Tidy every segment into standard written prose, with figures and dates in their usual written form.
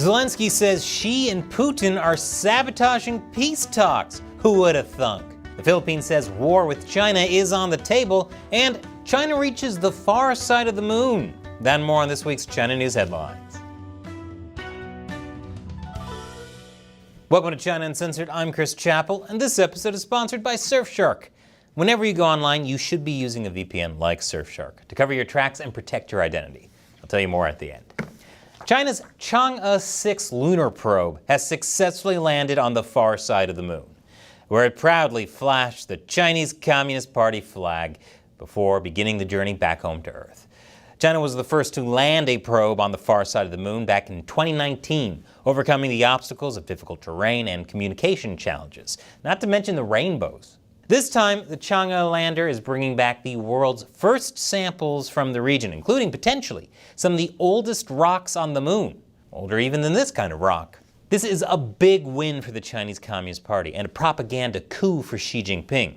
Zelensky says Xi and Putin are sabotaging peace talks. Who would have thunk? The Philippines says war with China is on the table, and China reaches the far side of the moon. That and more on this week's China News Headlines. Welcome to China Uncensored. I'm Chris Chappell, and this episode is sponsored by Surfshark. Whenever you go online, you should be using a VPN like Surfshark to cover your tracks and protect your identity. I'll tell you more at the end. China's Chang'e 6 lunar probe has successfully landed on the far side of the moon, where it proudly flashed the Chinese Communist Party flag before beginning the journey back home to Earth. China was the first to land a probe on the far side of the moon back in 2019, overcoming the obstacles of difficult terrain and communication challenges, not to mention the rainbows. This time, the Chang'e lander is bringing back the world's first samples from the region, including potentially some of the oldest rocks on the moon, older even than this kind of rock. This is a big win for the Chinese Communist Party and a propaganda coup for Xi Jinping.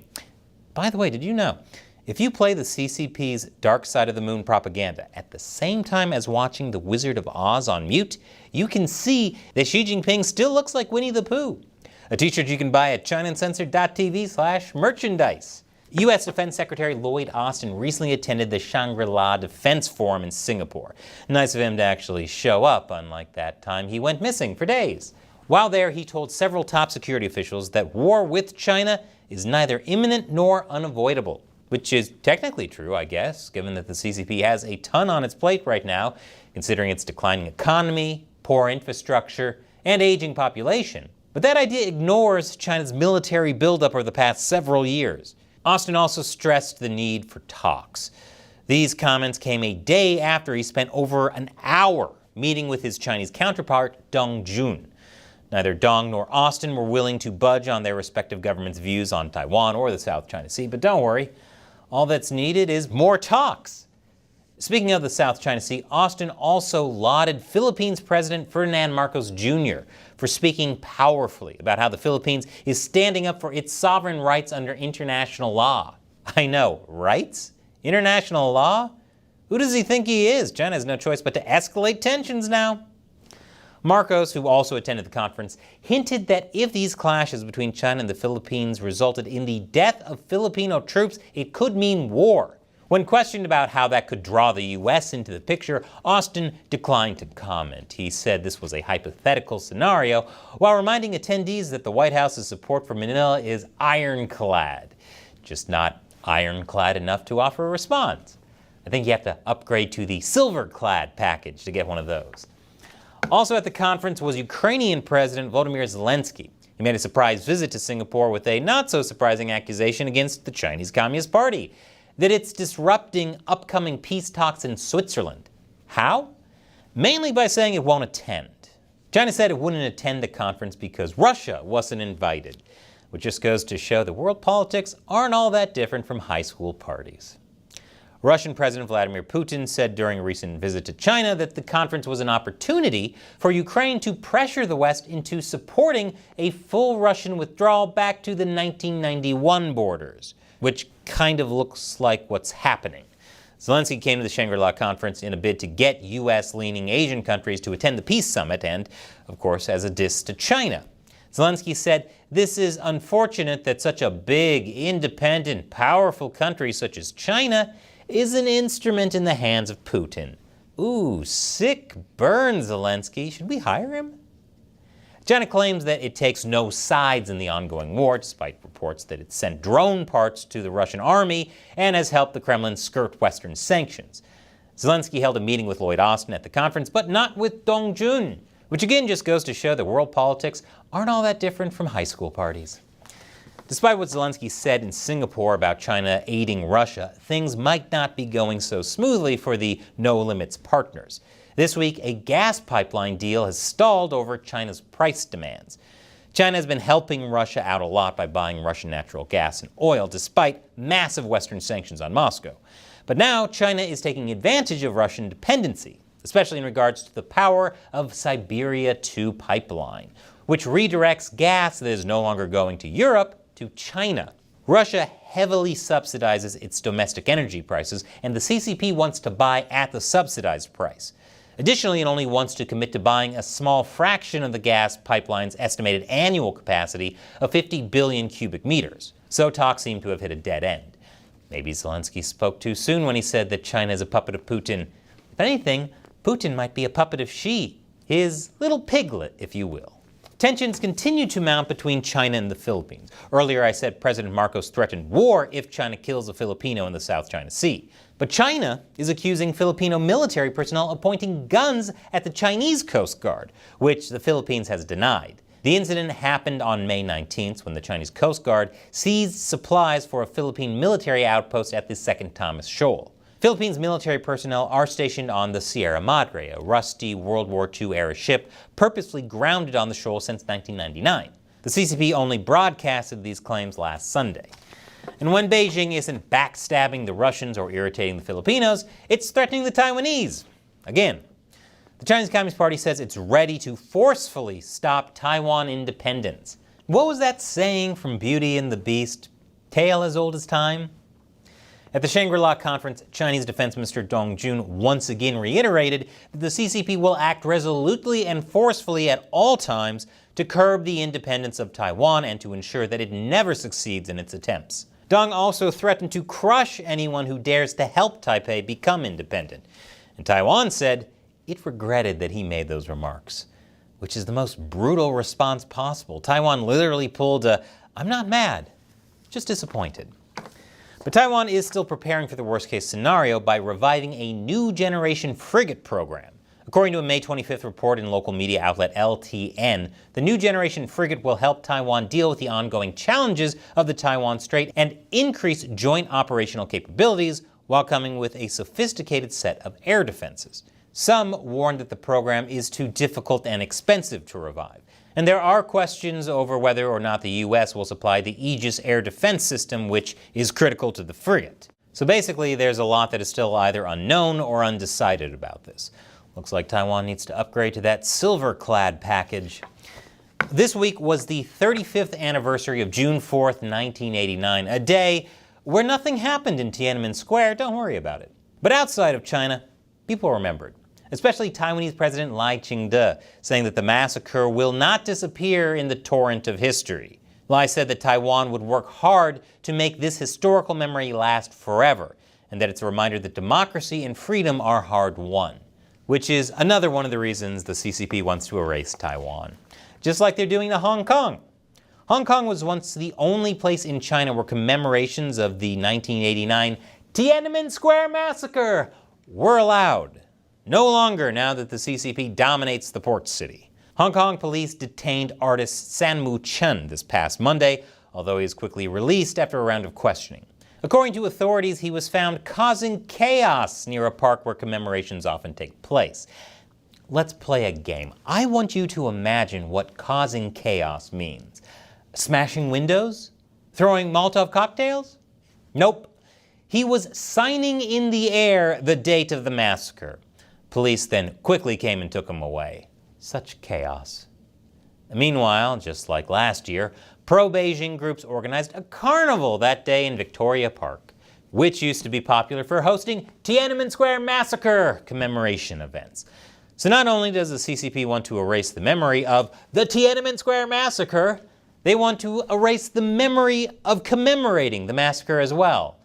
By the way, did you know, if you play the CCP's Dark Side of the Moon propaganda at the same time as watching The Wizard of Oz on mute, you can see that Xi Jinping still looks like Winnie the Pooh. A t-shirt you can buy at ChinaUncensored.tv/merchandise. U.S. Defense Secretary Lloyd Austin recently attended the Shangri-La Defense Forum in Singapore. Nice of him to actually show up, unlike that time he went missing for days. While there, he told several top security officials that war with China is neither imminent nor unavoidable, which is technically true, I guess, given that the CCP has a ton on its plate right now, considering its declining economy, poor infrastructure, and aging population. But that idea ignores China's military buildup over the past several years. Austin also stressed the need for talks. These comments came a day after he spent over an hour meeting with his Chinese counterpart, Dong Jun. Neither Dong nor Austin were willing to budge on their respective governments' views on Taiwan or the South China Sea, but don't worry, all that's needed is more talks. Speaking of the South China Sea, Austin also lauded Philippines President Ferdinand Marcos Jr. for speaking powerfully about how the Philippines is standing up for its sovereign rights under international law. I know, rights? International law? Who does he think he is? China has no choice but to escalate tensions now. Marcos, who also attended the conference, hinted that if these clashes between China and the Philippines resulted in the death of Filipino troops, it could mean war. When questioned about how that could draw the U.S. into the picture, Austin declined to comment. He said this was a hypothetical scenario, while reminding attendees that the White House's support for Manila is ironclad, just not ironclad enough to offer a response. I think you have to upgrade to the silver-clad package to get one of those. Also at the conference was Ukrainian President Volodymyr Zelensky. He made a surprise visit to Singapore with a not-so-surprising accusation against the Chinese Communist Party, that it's disrupting upcoming peace talks in Switzerland. How? Mainly by saying it won't attend. China said it wouldn't attend the conference because Russia wasn't invited, which just goes to show that world politics aren't all that different from high school parties. Russian President Vladimir Putin said during a recent visit to China that the conference was an opportunity for Ukraine to pressure the West into supporting a full Russian withdrawal back to the 1991 borders, which kind of looks like what's happening. Zelensky came to the Shangri-La conference in a bid to get U.S.-leaning Asian countries to attend the peace summit and, of course, as a diss to China. Zelensky said, "This is unfortunate that such a big, independent, powerful country such as China is an instrument in the hands of Putin." Ooh, sick burn, Zelensky. Should we hire him? China claims that it takes no sides in the ongoing war, despite reports that it sent drone parts to the Russian army and has helped the Kremlin skirt Western sanctions. Zelensky held a meeting with Lloyd Austin at the conference, but not with Dong Jun, which again just goes to show that world politics aren't all that different from high school parties. Despite what Zelensky said in Singapore about China aiding Russia, things might not be going so smoothly for the no-limits partners. This week, a gas pipeline deal has stalled over China's price demands. China has been helping Russia out a lot by buying Russian natural gas and oil, despite massive Western sanctions on Moscow. But now, China is taking advantage of Russian dependency, especially in regards to the power of Siberia 2 pipeline, which redirects gas that is no longer going to Europe to China. Russia heavily subsidizes its domestic energy prices, and the CCP wants to buy at the subsidized price. Additionally, it only wants to commit to buying a small fraction of the gas pipeline's estimated annual capacity of 50 billion cubic meters. So talks seem to have hit a dead end. Maybe Zelensky spoke too soon when he said that China is a puppet of Putin. If anything, Putin might be a puppet of Xi, his little piglet, if you will. Tensions continue to mount between China and the Philippines. Earlier I said President Marcos threatened war if China kills a Filipino in the South China Sea. But China is accusing Filipino military personnel of pointing guns at the Chinese Coast Guard, which the Philippines has denied. The incident happened on May 19th when the Chinese Coast Guard seized supplies for a Philippine military outpost at the Second Thomas Shoal. Philippines military personnel are stationed on the Sierra Madre, a rusty World War II-era ship purposely grounded on the shoal since 1999. The CCP only broadcasted these claims last Sunday. And when Beijing isn't backstabbing the Russians or irritating the Filipinos, it's threatening the Taiwanese. Again, the Chinese Communist Party says it's ready to forcefully stop Taiwan independence. What was that saying from Beauty and the Beast? Tale as old as time? At the Shangri-La conference, Chinese Defense Minister Dong Jun once again reiterated that the CCP will act resolutely and forcefully at all times to curb the independence of Taiwan and to ensure that it never succeeds in its attempts. Dong also threatened to crush anyone who dares to help Taipei become independent. And Taiwan said it regretted that he made those remarks, which is the most brutal response possible. Taiwan literally pulled a, "I'm not mad, just disappointed." But Taiwan is still preparing for the worst-case scenario by reviving a new generation frigate program. According to a May 25th report in local media outlet LTN, the new generation frigate will help Taiwan deal with the ongoing challenges of the Taiwan Strait and increase joint operational capabilities while coming with a sophisticated set of air defenses. Some warn that the program is too difficult and expensive to revive. And there are questions over whether or not the U.S. will supply the Aegis air defense system, which is critical to the frigate. So basically, there's a lot that is still either unknown or undecided about this. Looks like Taiwan needs to upgrade to that silver-clad package. This week was the 35th anniversary of June 4th, 1989, a day where nothing happened in Tiananmen Square. Don't worry about it. But outside of China, people remembered. Especially Taiwanese President Lai Ching-te, saying that the massacre will not disappear in the torrent of history. Lai said that Taiwan would work hard to make this historical memory last forever, and that it's a reminder that democracy and freedom are hard-won, which is another one of the reasons the CCP wants to erase Taiwan. Just like they're doing to Hong Kong. Hong Kong was once the only place in China where commemorations of the 1989 Tiananmen Square massacre were allowed. No longer now that the CCP dominates the port city. Hong Kong police detained artist San Mu Chen this past Monday, although he was quickly released after a round of questioning. According to authorities, he was found causing chaos near a park where commemorations often take place. Let's play a game. I want you to imagine what causing chaos means. Smashing windows? Throwing Molotov cocktails? Nope. He was signing in the air the date of the massacre. Police then quickly came and took him away. Such chaos. Meanwhile, just like last year, pro-Beijing groups organized a carnival that day in Victoria Park, which used to be popular for hosting Tiananmen Square massacre commemoration events. So not only does the CCP want to erase the memory of the Tiananmen Square massacre, they want to erase the memory of commemorating the massacre as well.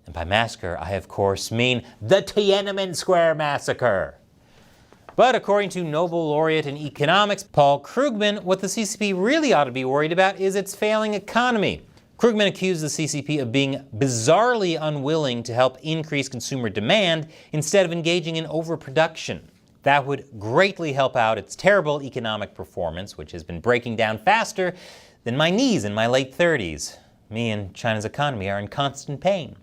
And by massacre, I of course mean the Tiananmen Square massacre. But according to Nobel laureate in economics Paul Krugman, what the CCP really ought to be worried about is its failing economy. Krugman accused the CCP of being bizarrely unwilling to help increase consumer demand instead of engaging in overproduction. That would greatly help out its terrible economic performance, which has been breaking down faster than my knees in my late 30s. Me and China's economy are in constant pain.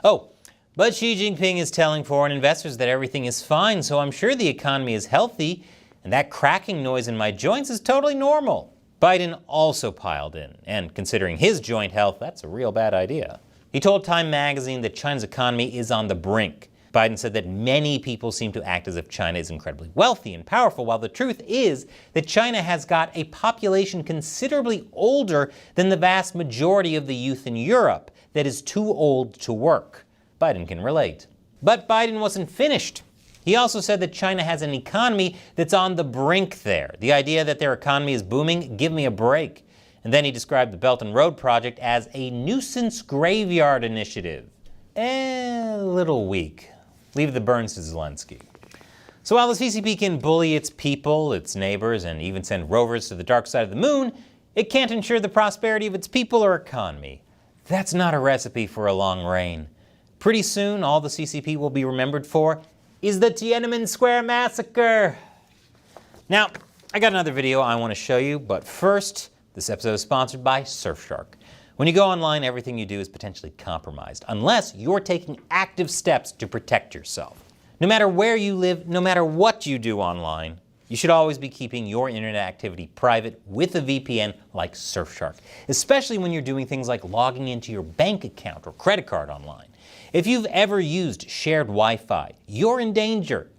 Oh, but Xi Jinping is telling foreign investors that everything is fine, so I'm sure the economy is healthy, and that cracking noise in my joints is totally normal. Biden also piled in, and considering his joint health, that's a real bad idea. He told Time magazine that China's economy is on the brink. Biden said that many people seem to act as if China is incredibly wealthy and powerful, while the truth is that China has got a population considerably older than the vast majority of the youth in Europe that is too old to work. Biden can relate. But Biden wasn't finished. He also said that China has an economy that's on the brink there. The idea that their economy is booming, give me a break. And then he described the Belt and Road project as a nuisance graveyard initiative. A little weak. Leave the burns to Zelensky. So while the CCP can bully its people, its neighbors, and even send rovers to the dark side of the moon, it can't ensure the prosperity of its people or economy. That's not a recipe for a long reign. Pretty soon, all the CCP will be remembered for is the Tiananmen Square massacre. Now, I got another video I want to show you, but first, this episode is sponsored by Surfshark. When you go online, everything you do is potentially compromised, unless you're taking active steps to protect yourself. No matter where you live, no matter what you do online, you should always be keeping your internet activity private with a VPN like Surfshark, especially when you're doing things like logging into your bank account or credit card online. If you've ever used shared Wi-Fi, you're in danger.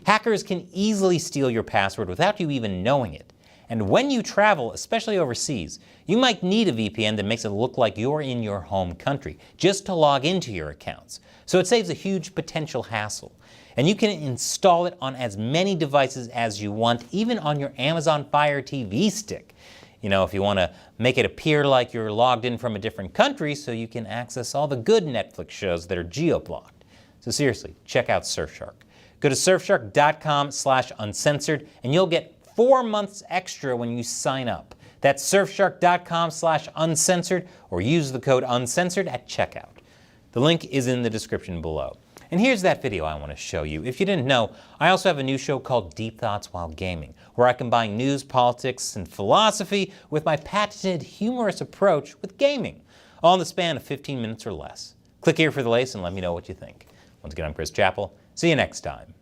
Hackers can easily steal your password without you even knowing it. And when you travel, especially overseas, you might need a VPN that makes it look like you're in your home country, just to log into your accounts. So it saves a huge potential hassle. And you can install it on as many devices as you want, even on your Amazon Fire TV stick. You know, if you want to make it appear like you're logged in from a different country so you can access all the good Netflix shows that are geo-blocked. So seriously, check out Surfshark. Go to surfshark.com/uncensored and you'll get 4 months extra when you sign up. That's surfshark.com/uncensored or use the code uncensored at checkout. The link is in the description below. And here's that video I want to show you. If you didn't know, I also have a new show called Deep Thoughts While Gaming, where I combine news, politics, and philosophy with my patented humorous approach with gaming, all in the span of 15 minutes or less. Click here for the latest and let me know what you think. Once again, I'm Chris Chappell. See you next time.